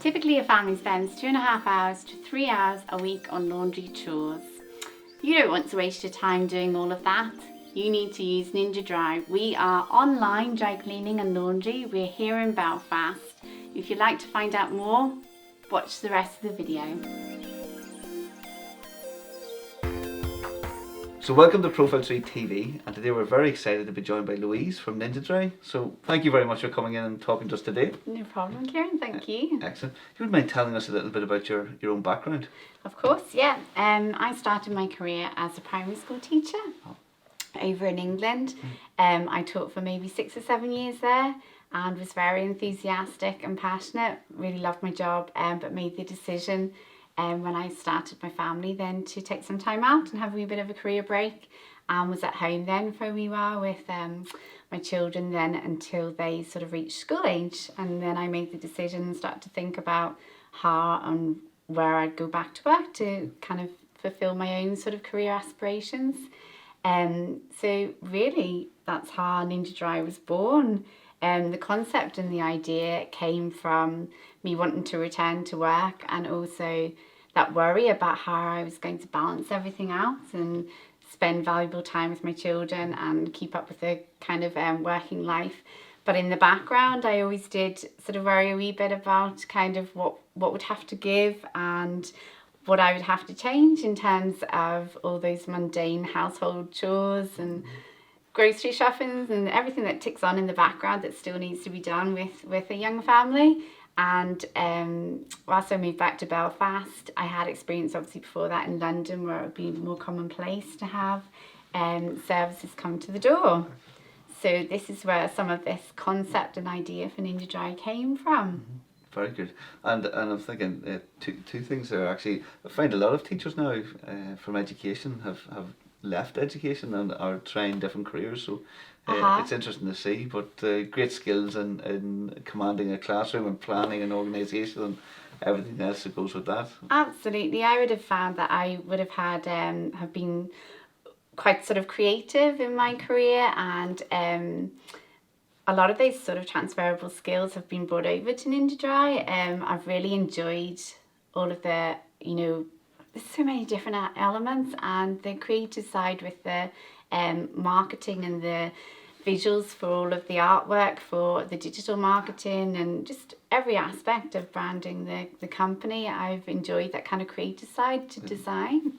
Typically, a family spends 2.5 hours to 3 hours a week on laundry chores. You don't want to waste your time doing all of that. You need to use Ninjadry. We are online dry cleaning and laundry. We're here in Belfast. If you'd like to find out more, watch the rest of the video. So welcome to Profile 3 TV, and today we're very excited to be joined by Louise from Ninjadry. So thank you very much for coming in and talking to us today. No problem, Kieran, thank you. Excellent. You would mind telling us a little bit about your own background? Of course, yeah. I started my career as a primary school teacher over in England. I taught for maybe 6 or 7 years there and was very enthusiastic and passionate. Really loved my job, but made the decision when I started my family then to take some time out and have a wee bit of a career break, and was at home then for a wee while with my children then until they sort of reached school age. And then I made the decision and started to think about how and where I'd go back to work to kind of fulfill my own sort of career aspirations. So really that's how Ninjadry was born. The concept and the idea came from me wanting to return to work, and also that worry about how I was going to balance everything out and spend valuable time with my children and keep up with the kind of working life. But in the background, I always did sort of worry a wee bit about kind of what would have to give and what I would have to change in terms of all those mundane household chores and grocery shoppings and everything that ticks on in the background that still needs to be done with a young family. And whilst I moved back to Belfast, I had experience obviously before that in London, where it would be more commonplace to have services come to the door. So this is where some of this concept and idea for Ninjadry came from. Very good. And I'm thinking two things there actually. I find a lot of teachers now from education have left education and are trying different careers. So it's interesting to see, but great skills in commanding a classroom and planning and organisation and everything else that goes with that. Absolutely. I would have found that I would have had have been quite sort of creative in my career, and a lot of those sort of transferable skills have been brought over to Ninjadry. I've really enjoyed all of the, there's so many different elements, and the creative side with the marketing and the visuals for all of the artwork, for the digital marketing, and just every aspect of branding the company. I've enjoyed that kind of creative side to design.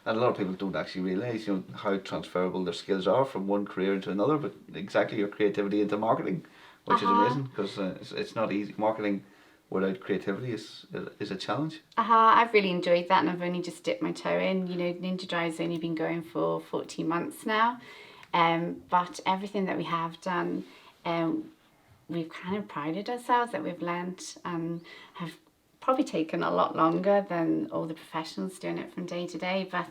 And a lot of people don't actually realise, how transferable their skills are from one career into another, but exactly your creativity into marketing, which is amazing, because it's not easy. Marketing without creativity is a challenge. I've really enjoyed that, and I've only just dipped my toe in. Ninjadry has only been going for 14 months now, but everything that we have done, we've kind of prided ourselves that we've learnt and have probably taken a lot longer than all the professionals doing it from day to day. But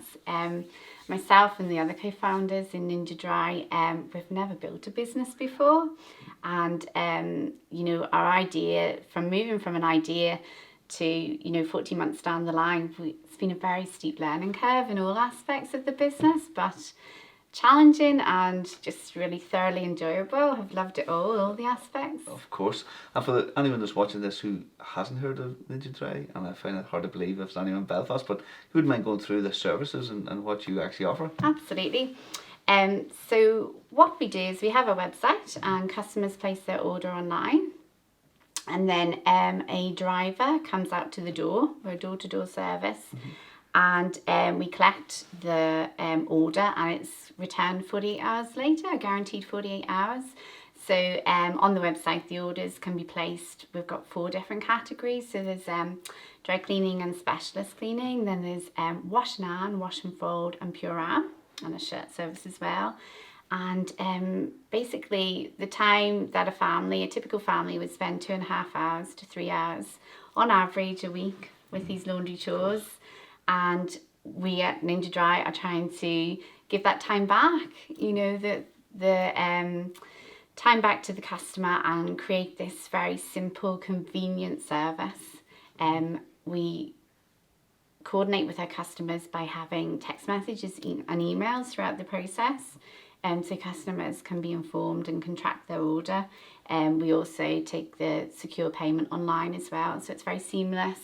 myself and the other co-founders in Ninjadry, we've never built a business before, and our idea, from moving from an idea to 14 months down the line, it's been a very steep learning curve in all aspects of the business, but challenging and just really thoroughly enjoyable. I've loved it all the aspects. Of course. And for anyone that's watching this who hasn't heard of Ninjadry, and I find it hard to believe if it's anyone in Belfast, but who would mind going through the services and what you actually offer? Absolutely. So what we do is we have a website, and customers place their order online, and then a driver comes out to the door. We're a door-to-door service. And we collect the order, and it's returned 48 hours later, guaranteed 48 hours. So on the website, the orders can be placed. We've got 4 different categories. So there's dry cleaning and specialist cleaning. Then there's wash and iron, wash and fold, and pure iron, and a shirt service as well. And basically the time that a typical family would spend 2.5 hours to 3 hours on average a week with these laundry chores. And we at Ninjadry are trying to give that time back, the time back to the customer, and create this very simple, convenient service. We coordinate with our customers by having text messages and emails throughout the process, so customers can be informed and can track their order. We also take the secure payment online as well, so it's very seamless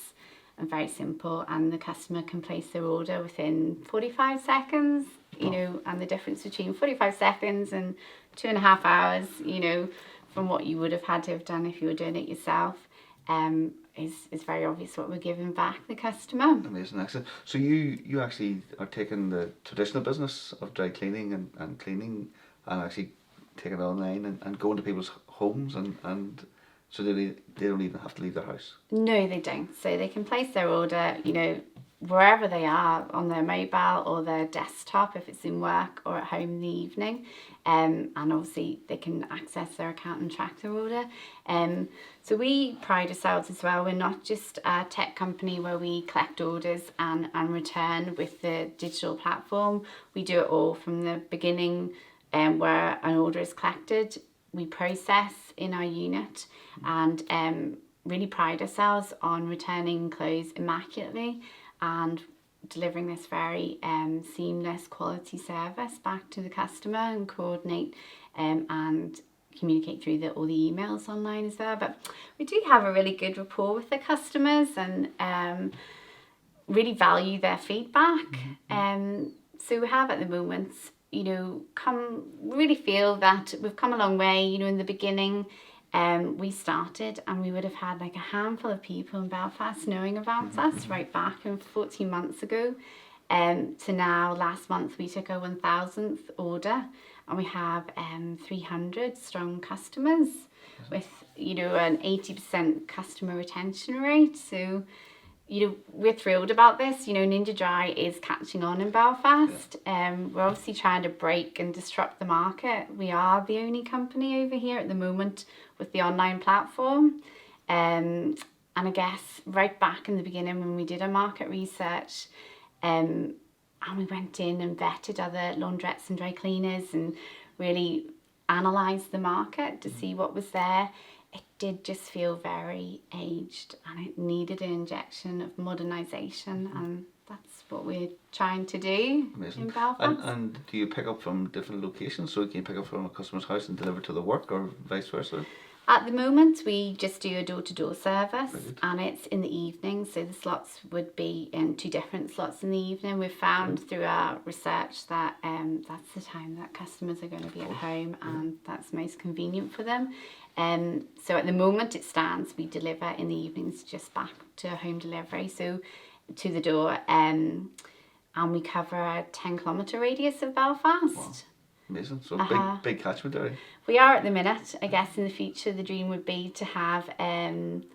and very simple, and the customer can place their order within 45 seconds, you know, and the difference between 45 seconds and 2.5 hours, you know, from what you would have had to have done if you were doing it yourself, is very obvious what we're giving back the customer. Amazing, excellent. So you actually are taking the traditional business of dry cleaning and cleaning and actually taking it online and going to people's homes and so they don't even have to leave their house? No, they don't. So they can place their order, you know, wherever they are, on their mobile or their desktop if it's in work or at home in the evening. And obviously they can access their account and track their order. So we pride ourselves as well. We're not just a tech company where we collect orders and return with the digital platform. We do it all from the beginning, where an order is collected. We process in our unit and really pride ourselves on returning clothes immaculately and delivering this very seamless quality service back to the customer and coordinate and communicate through all the emails online as well. But we do have a really good rapport with the customers and really value their feedback. So we have at the moment, you know, really feel that we've come a long way. You know, in the beginning, we started and we would have had like a handful of people in Belfast knowing about us right back 14 months ago. To now, last month we took our 1,000th order and we have 300 strong customers with, you know, an 80% customer retention rate. So, you know, we're thrilled about this. You know, Ninjadry is catching on in Belfast. We're obviously trying to break and disrupt the market. We are the only company over here at the moment with the online platform. And I guess right back in the beginning when we did our market research, and we went in and vetted other laundrettes and dry cleaners and really analysed the market to see what was there. It did just feel very aged and it needed an injection of modernisation, and that's what we're trying to do. Amazing. In Belfast. And do you pick up from different locations, so you can pick up from a customer's house and deliver to the work, or vice versa? At the moment, we just do a door-to-door service. Brilliant. And it's in the evening, so the slots would be in 2 different slots in the evening. We've found through our research that that's the time that customers are going to be at home and that's most convenient for them. So at the moment it stands, we deliver in the evenings just back to home delivery, so to the door, and we cover a 10-kilometre radius of Belfast. Wow. Amazing. So big catchment area. We are at the minute. I guess in the future the dream would be to have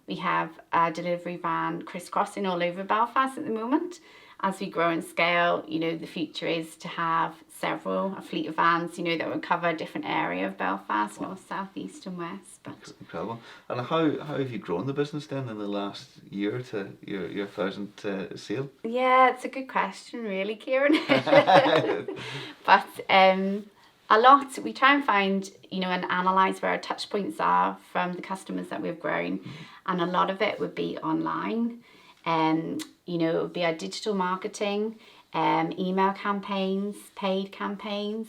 we have a delivery van crisscrossing all over Belfast at the moment. As we grow and scale, you know, the future is to have a fleet of vans, you know, that would cover a different area of Belfast, north, south, east and west. But incredible. And how have you grown the business then in the last year to your 1,000 sale? Yeah, it's a good question really, Kieran. But a lot, we try and find, you know, and analyse where our touch points are from the customers that we've grown. And a lot of it would be online. You know, it would be our digital marketing, email campaigns, paid campaigns,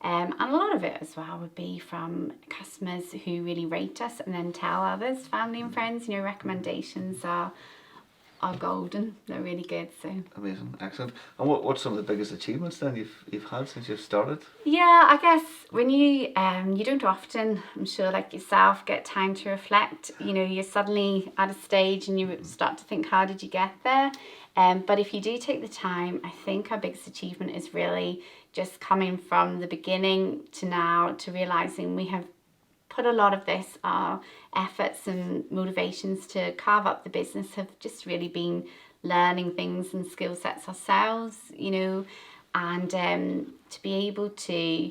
and a lot of it as well would be from customers who really rate us and then tell others, family and friends. You know, recommendations are golden. They're really good. So amazing, excellent. And what's some of the biggest achievements then you've had since you've started? Yeah, I guess when you don't often, I'm sure like yourself, get time to reflect. You know, you're suddenly at a stage and you start to think, how did you get there? But if you do take the time, I think our biggest achievement is really just coming from the beginning to now to realising we have put a lot of this, our efforts and motivations to carve up the business have just really been learning things and skill sets ourselves, you know, and to be able to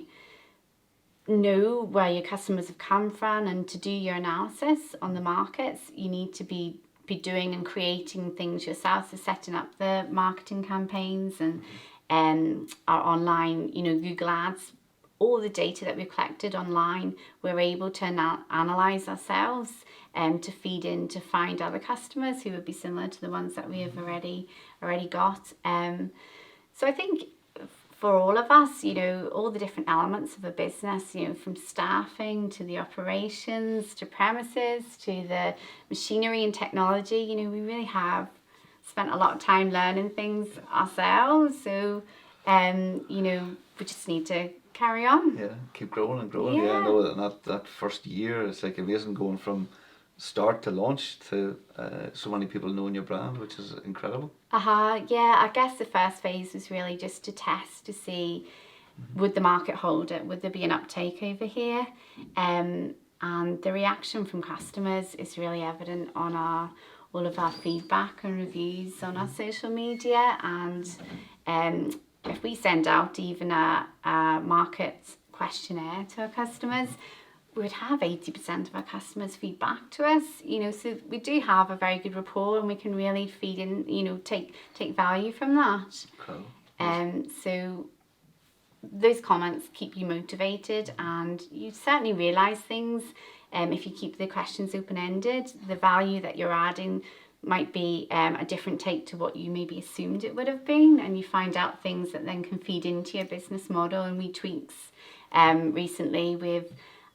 know where your customers have come from and to do your analysis on the markets, you need to be doing and creating things yourself, so setting up the marketing campaigns and our online, you know, Google Ads. All the data that we've collected online, we're able to analyse ourselves and to feed in to find other customers who would be similar to the ones that we have already got. So I think for all of us, all the different elements of a business, from staffing to the operations to premises to the machinery and technology, we really have spent a lot of time learning things ourselves. So, we just need to carry on. Yeah, keep growing and growing. Yeah, I know that first year, it's like amazing going from start to launch to so many people knowing your brand, which is incredible. Yeah, I guess the first phase was really just to test to see would the market hold it, would there be an uptake over here, and the reaction from customers is really evident on all of our feedback and reviews on our social media. And if we send out even a market questionnaire to our customers, we would have 80% of our customers feedback to us, so we do have a very good rapport and we can really feed in, take value from that. Cool. So those comments keep you motivated, and you certainly realise things if you keep the questions open-ended. The value that you're adding might be a different take to what you maybe assumed it would have been, and you find out things that then can feed into your business model and wee tweaks. Recently we've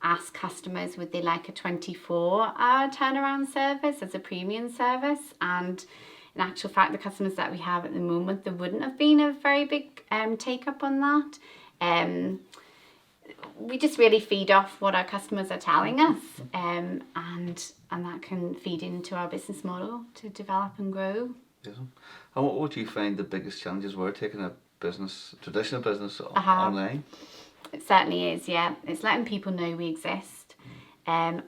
asked customers would they like a 24-hour turnaround service as a premium service, and in actual fact the customers that we have at the moment, there wouldn't have been a very big take up on that. We just really feed off what our customers are telling us, and that can feed into our business model to develop and grow. Yes. And what would you find the biggest challenges were taking a traditional business online? It certainly is, yeah. It's letting people know we exist, and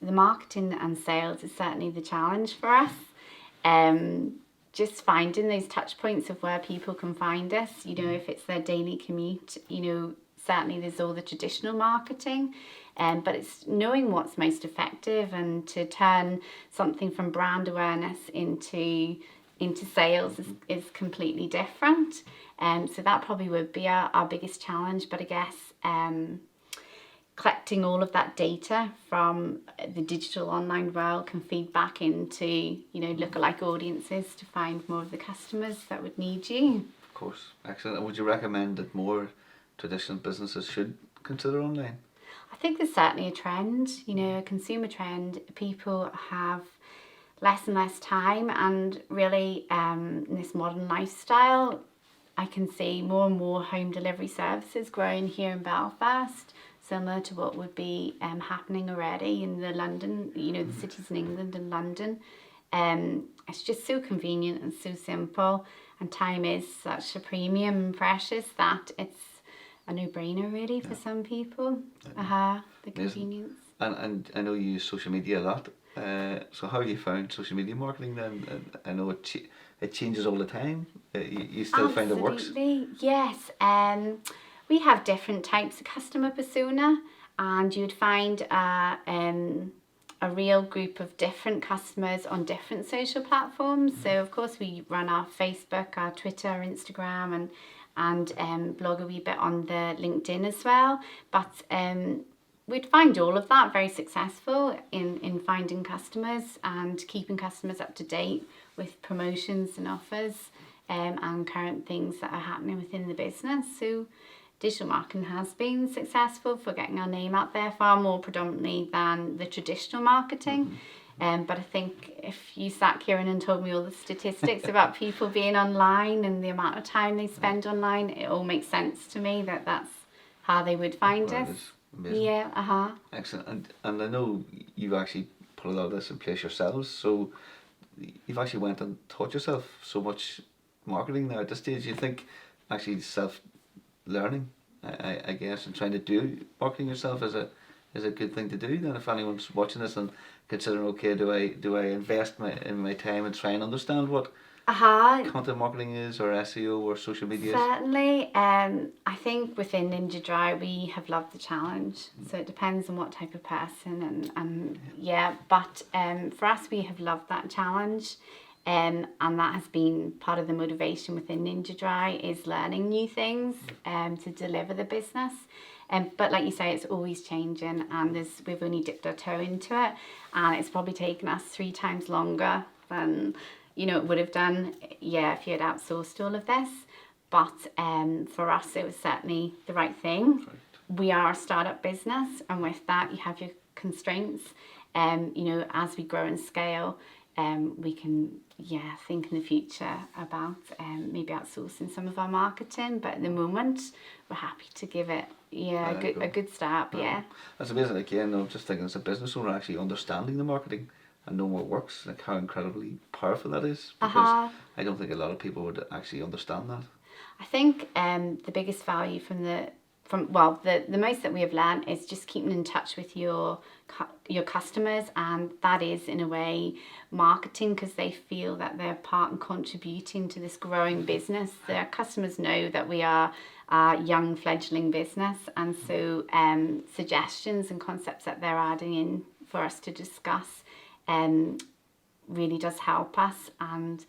the marketing and sales is certainly the challenge for us. Just finding those touch points of where people can find us, if it's their daily commute, certainly there's all the traditional marketing, but it's knowing what's most effective and to turn something from brand awareness into sales is completely different. So that probably would be our biggest challenge. But I guess collecting all of that data from the digital online world can feed back into, lookalike audiences to find more of the customers that would need you. Of course. Excellent. And would you recommend that more traditional businesses should consider online? I think there's certainly a trend, a consumer trend. People have less and less time, and really in this modern lifestyle, I can see more and more home delivery services growing here in Belfast, similar to what would be happening already in the London, the cities in England and London. It's just so convenient and so simple, and time is such a premium and precious that it's a no-brainer really for some people. The convenience. And I know you use social media a lot. So how have you found social media marketing then? I know it changes all the time. You still find it works? Absolutely, yes. We have different types of customer persona, and you'd find a real group of different customers on different social platforms. So of course we run our Facebook, our Twitter, our Instagram, and blog a wee bit on the LinkedIn as well. But we'd find all of that very successful in finding customers and keeping customers up to date with promotions and offers and current things that are happening within the business. So digital marketing has been successful for getting our name out there far more predominantly than the traditional marketing. But I think if you sat, Kieran, and told me all the statistics about people being online and the amount of time they spend online, it all makes sense to me that that's how they would find us. Amazing. Yeah, Excellent. And I know you've actually put a lot of this in place yourselves, so you've actually went and taught yourself so much marketing now at this stage. You think actually self-learning, I guess, and trying to do marketing yourself is a good thing to do then, if anyone's watching this and considering, okay, do I invest in my time and try and understand what content marketing is, or SEO, or social media is? Certainly. I think within Ninjadry we have loved the challenge, so it depends on what type of person but for us we have loved that challenge, and that has been part of the motivation within Ninjadry, is learning new things to deliver the business. But like you say, it's always changing, and we've only dipped our toe into it, and it's probably taken us 3 times longer than it would have done if you had outsourced all of this. but for us it was certainly the right thing. Right. We are a startup business, and with that you have your constraints. You know, as we grow and scale, we can think in the future about maybe outsourcing some of our marketing, but at the moment we're happy to give it a good start. Yeah, That's amazing. Again, I'm just thinking as a business owner, actually understanding the marketing and know what works, like how incredibly powerful that is, because I don't think a lot of people would actually understand that. I think the biggest value the most that we have learned is just keeping in touch with your customers, and that is in a way marketing, because they feel that they're part and contributing to this growing business. Their customers know that we are a young fledgling business, and so suggestions and concepts that they're adding in for us to discuss really does help us, and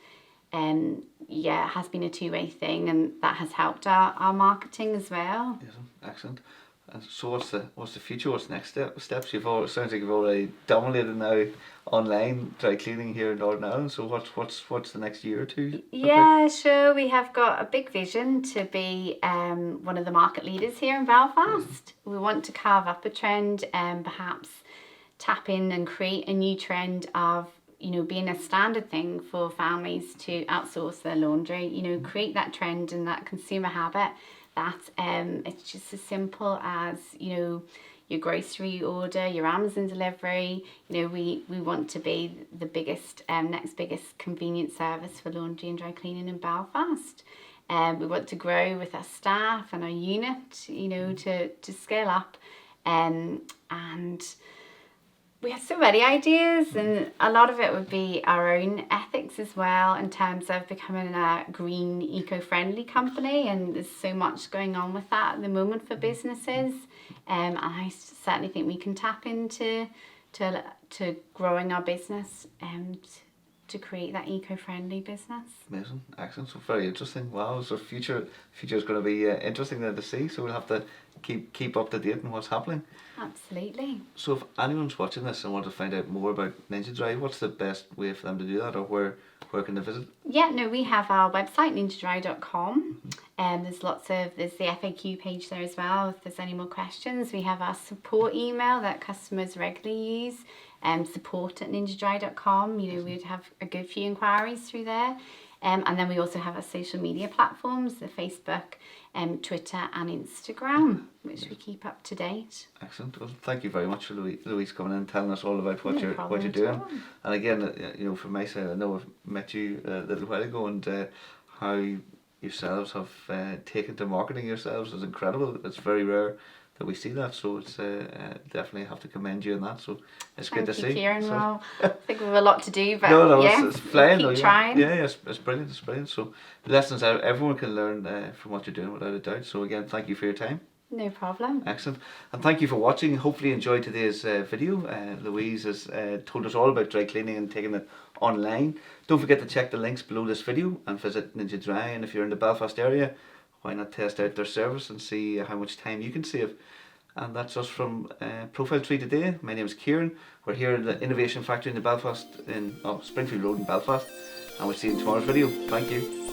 it has been a two-way thing, and that has helped our marketing as well. Yes, excellent. And so what's the future? What's the next steps? Sounds like you've already dominated now online dry cleaning here in Northern Ireland. So what's the next year or two? Yeah, sure. We have got a big vision to be one of the market leaders here in Belfast. We want to carve up a trend and perhaps tap in and create a new trend of, you know, being a standard thing for families to outsource their laundry. You know, create that trend and that consumer habit that it's just as simple as, you know, your grocery order, your Amazon delivery. You know, we want to be the biggest, next biggest convenient service for laundry and dry cleaning in Belfast. We want to grow with our staff and our unit, you know, to scale up, and we have so many ideas, and a lot of it would be our own ethics as well, in terms of becoming a green, eco-friendly company, and there's so much going on with that at the moment for businesses, and I certainly think we can tap into to growing our business and to create that eco-friendly business. Amazing, excellent. So very interesting. Wow. So future is going to be interesting then to see. So we'll have to keep up to date on what's happening. Absolutely. So if anyone's watching this and want to find out more about Ninjadry, what's the best way for them to do that, or where can they visit? Yeah, no, we have our website, ninjadry.com, and there's the FAQ page there as well. If there's any more questions, we have our support email that customers regularly use, support@ninjadry.com. You know, we'd have a good few inquiries through there. And then we also have our social media platforms, the Facebook, Twitter and Instagram, which we keep up to date. Excellent. Well, thank you very much for Louise coming in and telling us all about what you're doing. And again, you know, from my side, I know I've met you a little while ago, and how yourselves have taken to marketing yourselves is incredible. It's very rare that we see that, so it's definitely have to commend you on that. So it's good to see. Thank you, Kieran. Well, I think we have a lot to do, but it's flying. Keep trying. Yeah, it's brilliant. It's brilliant. So lessons everyone can learn from what you're doing, without a doubt. So again, thank you for your time. No problem. Excellent. And thank you for watching. Hopefully you enjoyed today's video. Louise has told us all about dry cleaning and taking it online. Don't forget to check the links below this video and visit Ninjadry. And if you're in the Belfast area, why not test out their service and see how much time you can save. And that's us from Profile Tree today. My name is Kieran. We're here in the Innovation Factory in the Belfast, in Springfield Road in Belfast. And we'll see you in tomorrow's video. Thank you.